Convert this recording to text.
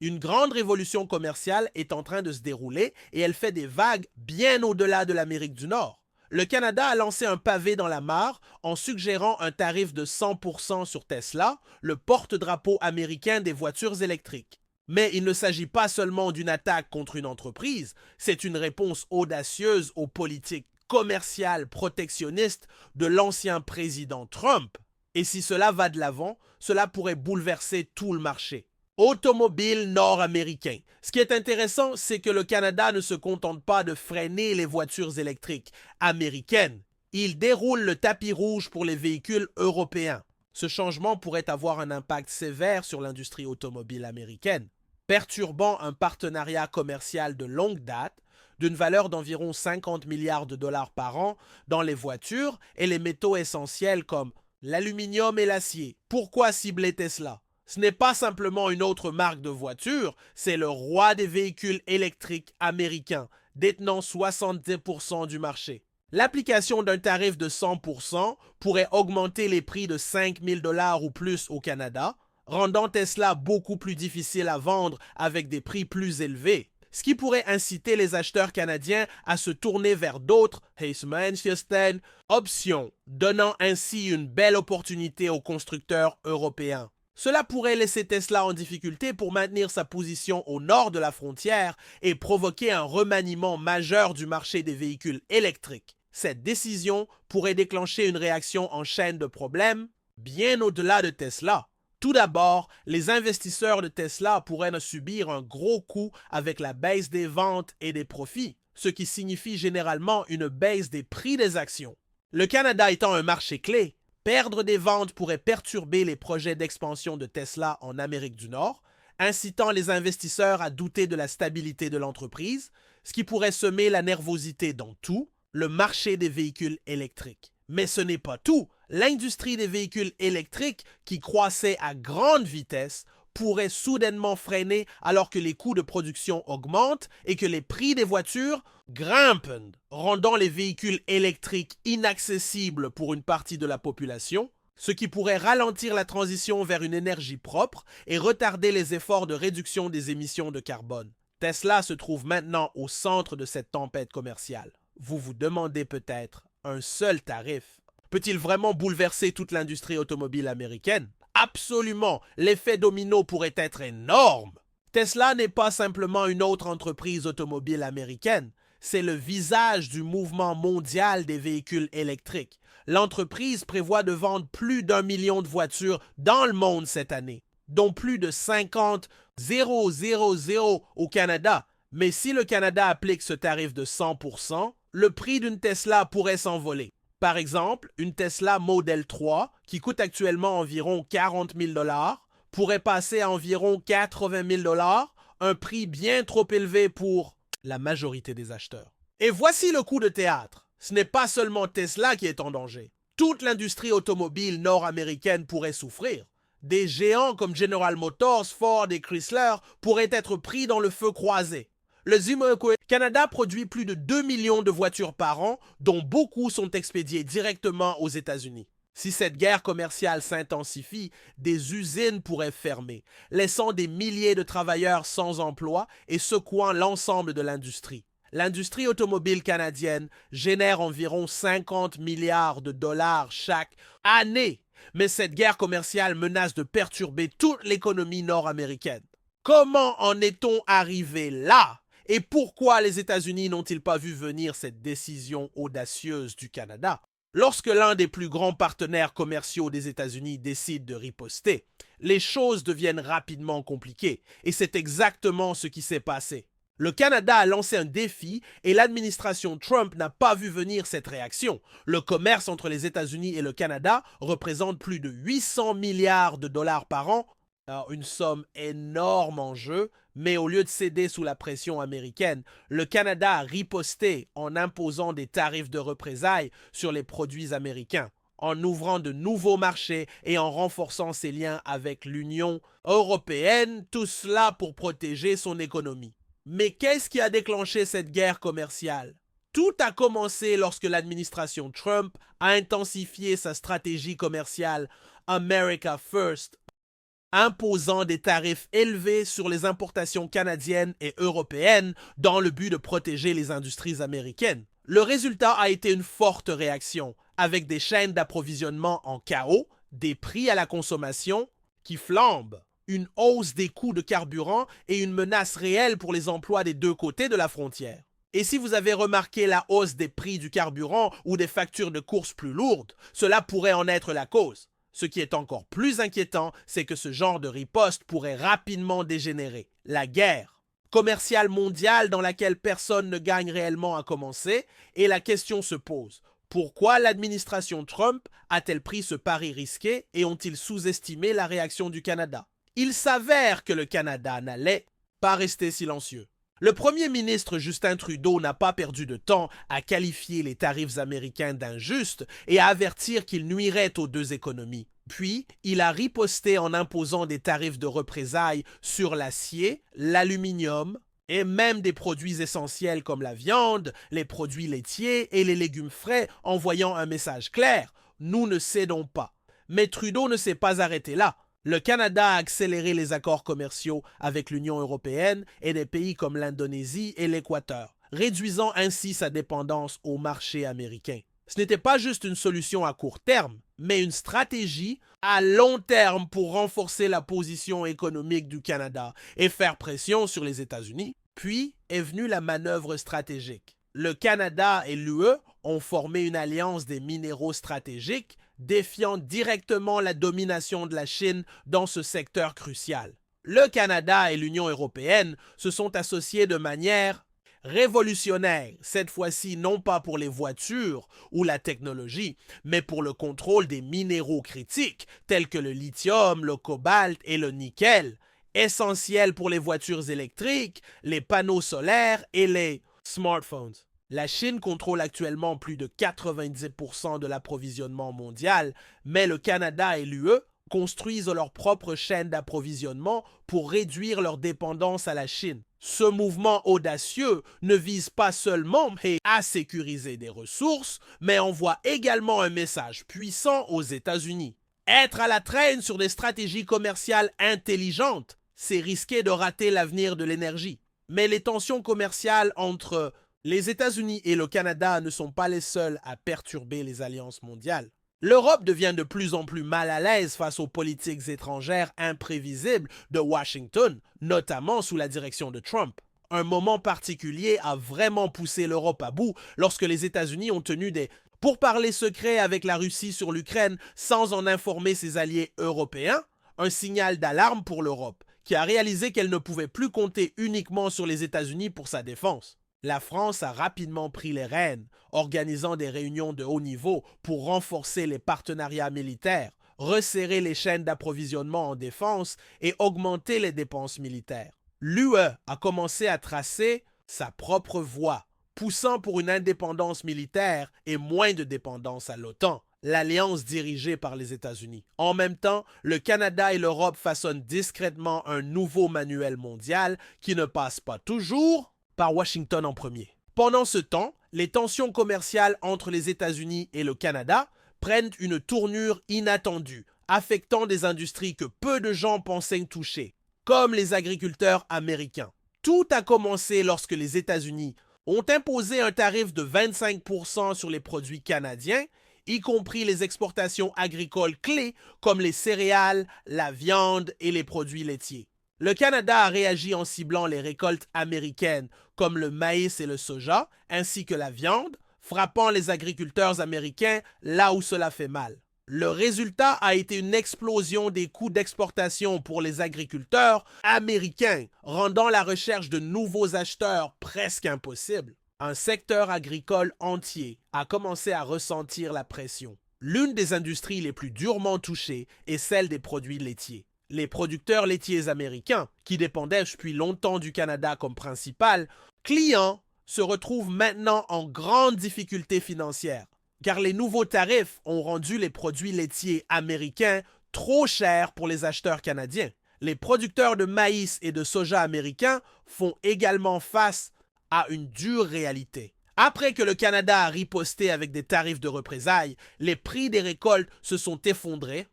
Une grande révolution commerciale est en train de se dérouler et elle fait des vagues bien au-delà de l'Amérique du Nord. Le Canada a lancé un pavé dans la mare en suggérant un tarif de 100% sur Tesla, le porte-drapeau américain des voitures électriques. Mais il ne s'agit pas seulement d'une attaque contre une entreprise, c'est une réponse audacieuse aux politiques commerciales protectionnistes de l'ancien président Trump. Et si cela va de l'avant, cela pourrait bouleverser tout le marché automobile nord-américain. Ce qui est intéressant, c'est que le Canada ne se contente pas de freiner les voitures électriques américaines. Il déroule le tapis rouge pour les véhicules européens. Ce changement pourrait avoir un impact sévère sur l'industrie automobile américaine, perturbant un partenariat commercial de longue date d'une valeur d'environ 50 milliards de dollars par an dans les voitures et les métaux essentiels comme l'aluminium et l'acier. Pourquoi cibler Tesla? Ce n'est pas simplement une autre marque de voiture, c'est le roi des véhicules électriques américains, détenant 70% du marché. L'application d'un tarif de 100% pourrait augmenter les prix de 5 000 dollars ou plus au Canada, rendant Tesla beaucoup plus difficile à vendre avec des prix plus élevés, ce qui pourrait inciter les acheteurs canadiens à se tourner vers d'autres options, donnant ainsi une belle opportunité aux constructeurs européens. Cela pourrait laisser Tesla en difficulté pour maintenir sa position au nord de la frontière et provoquer un remaniement majeur du marché des véhicules électriques. Cette décision pourrait déclencher une réaction en chaîne de problèmes bien au-delà de Tesla. Tout d'abord, les investisseurs de Tesla pourraient subir un gros coup avec la baisse des ventes et des profits, ce qui signifie généralement une baisse des prix des actions. Le Canada étant un marché clé, perdre des ventes pourrait perturber les projets d'expansion de Tesla en Amérique du Nord, incitant les investisseurs à douter de la stabilité de l'entreprise, ce qui pourrait semer la nervosité dans tout le marché des véhicules électriques. Mais ce n'est pas tout. L'industrie des véhicules électriques, qui croissait à grande vitesse, pourrait soudainement freiner alors que les coûts de production augmentent et que les prix des voitures grimpent, rendant les véhicules électriques inaccessibles pour une partie de la population, ce qui pourrait ralentir la transition vers une énergie propre et retarder les efforts de réduction des émissions de carbone. Tesla se trouve maintenant au centre de cette tempête commerciale. Vous vous demandez peut-être, un seul tarif peut-il vraiment bouleverser toute l'industrie automobile américaine? Absolument, l'effet domino pourrait être énorme. Tesla n'est pas simplement une autre entreprise automobile américaine, c'est le visage du mouvement mondial des véhicules électriques. L'entreprise prévoit de vendre plus d'1 million de voitures dans le monde cette année, dont plus de 50 000 au Canada. Mais si le Canada applique ce tarif de 100%, le prix d'une Tesla pourrait s'envoler. Par exemple, une Tesla Model 3, qui coûte actuellement environ 40 000 dollars, pourrait passer à environ 80 000 dollars, un prix bien trop élevé pour la majorité des acheteurs. Et voici le coup de théâtre. Ce n'est pas seulement Tesla qui est en danger. Toute l'industrie automobile nord-américaine pourrait souffrir. Des géants comme General Motors, Ford et Chrysler pourraient être pris dans le feu croisé. Le Canada produit plus de 2 millions de voitures par an, dont beaucoup sont expédiées directement aux États-Unis. Si cette guerre commerciale s'intensifie, des usines pourraient fermer, laissant des milliers de travailleurs sans emploi et secouant l'ensemble de l'industrie. L'industrie automobile canadienne génère environ 50 milliards de dollars chaque année, mais cette guerre commerciale menace de perturber toute l'économie nord-américaine. Comment en est-on arrivé là? Et pourquoi les États-Unis n'ont-ils pas vu venir cette décision audacieuse du Canada? Lorsque l'un des plus grands partenaires commerciaux des États-Unis décide de riposter, les choses deviennent rapidement compliquées, et c'est exactement ce qui s'est passé. Le Canada a lancé un défi et l'administration Trump n'a pas vu venir cette réaction. Le commerce entre les États-Unis et le Canada représente plus de 800 milliards de dollars par an. Alors, une somme énorme en jeu, mais au lieu de céder sous la pression américaine, le Canada a riposté en imposant des tarifs de représailles sur les produits américains, en ouvrant de nouveaux marchés et en renforçant ses liens avec l'Union européenne, tout cela pour protéger son économie. Mais qu'est-ce qui a déclenché cette guerre commerciale? Tout a commencé lorsque l'administration Trump a intensifié sa stratégie commerciale America First imposant des tarifs élevés sur les importations canadiennes et européennes dans le but de protéger les industries américaines. Le résultat a été une forte réaction, avec des chaînes d'approvisionnement en chaos, des prix à la consommation qui flambent, une hausse des coûts de carburant et une menace réelle pour les emplois des deux côtés de la frontière. Et si vous avez remarqué la hausse des prix du carburant ou des factures de courses plus lourdes, cela pourrait en être la cause. Ce qui est encore plus inquiétant, c'est que ce genre de riposte pourrait rapidement dégénérer. La guerre commerciale mondiale dans laquelle personne ne gagne réellement a commencé, et la question se pose. Pourquoi l'administration Trump a-t-elle pris ce pari risqué et ont-ils sous-estimé la réaction du Canada? Il s'avère que le Canada n'allait pas rester silencieux. Le premier ministre Justin Trudeau n'a pas perdu de temps à qualifier les tarifs américains d'injustes et à avertir qu'ils nuiraient aux deux économies. Puis, il a riposté en imposant des tarifs de représailles sur l'acier, l'aluminium et même des produits essentiels comme la viande, les produits laitiers et les légumes frais, envoyant un message clair: nous ne cédons pas. Mais Trudeau ne s'est pas arrêté là. Le Canada a accéléré les accords commerciaux avec l'Union européenne et des pays comme l'Indonésie et l'Équateur, réduisant ainsi sa dépendance au marché américain. Ce n'était pas juste une solution à court terme, mais une stratégie à long terme pour renforcer la position économique du Canada et faire pression sur les États-Unis. Puis est venue la manœuvre stratégique. Le Canada et l'UE ont formé une alliance des minéraux stratégiques, défiant directement la domination de la Chine dans ce secteur crucial. Le Canada et l'Union européenne se sont associés de manière révolutionnaire, cette fois-ci non pas pour les voitures ou la technologie, mais pour le contrôle des minéraux critiques tels que le lithium, le cobalt et le nickel, essentiels pour les voitures électriques, les panneaux solaires et les smartphones. La Chine contrôle actuellement plus de 90% de l'approvisionnement mondial, mais le Canada et l'UE construisent leur propre chaîne d'approvisionnement pour réduire leur dépendance à la Chine. Ce mouvement audacieux ne vise pas seulement à sécuriser des ressources, mais envoie également un message puissant aux États-Unis. Être à la traîne sur des stratégies commerciales intelligentes, c'est risquer de rater l'avenir de l'énergie. Mais les tensions commerciales entre les États-Unis et le Canada ne sont pas les seuls à perturber les alliances mondiales. L'Europe devient de plus en plus mal à l'aise face aux politiques étrangères imprévisibles de Washington, notamment sous la direction de Trump. Un moment particulier a vraiment poussé l'Europe à bout lorsque les États-Unis ont tenu des pourparlers secrets avec la Russie sur l'Ukraine sans en informer ses alliés européens, un signal d'alarme pour l'Europe, qui a réalisé qu'elle ne pouvait plus compter uniquement sur les États-Unis pour sa défense. La France a rapidement pris les rênes, organisant des réunions de haut niveau pour renforcer les partenariats militaires, resserrer les chaînes d'approvisionnement en défense et augmenter les dépenses militaires. L'UE a commencé à tracer sa propre voie, poussant pour une indépendance militaire et moins de dépendance à l'OTAN, l'alliance dirigée par les États-Unis. En même temps, le Canada et l'Europe façonnent discrètement un nouveau manuel mondial qui ne passe pas toujours par Washington en premier. Pendant ce temps, les tensions commerciales entre les États-Unis et le Canada prennent une tournure inattendue, affectant des industries que peu de gens pensaient toucher, comme les agriculteurs américains. Tout a commencé lorsque les États-Unis ont imposé un tarif de 25% sur les produits canadiens, y compris les exportations agricoles clés comme les céréales, la viande et les produits laitiers. Le Canada a réagi en ciblant les récoltes américaines comme le maïs et le soja, ainsi que la viande, frappant les agriculteurs américains là où cela fait mal. Le résultat a été une explosion des coûts d'exportation pour les agriculteurs américains, rendant la recherche de nouveaux acheteurs presque impossible. Un secteur agricole entier a commencé à ressentir la pression. L'une des industries les plus durement touchées est celle des produits laitiers. Les producteurs laitiers américains, qui dépendaient depuis longtemps du Canada comme principal client, se retrouvent maintenant en grande difficulté financière, car les nouveaux tarifs ont rendu les produits laitiers américains trop chers pour les acheteurs canadiens. Les producteurs de maïs et de soja américains font également face à une dure réalité. Après que le Canada a riposté avec des tarifs de représailles, les prix des récoltes se sont effondrés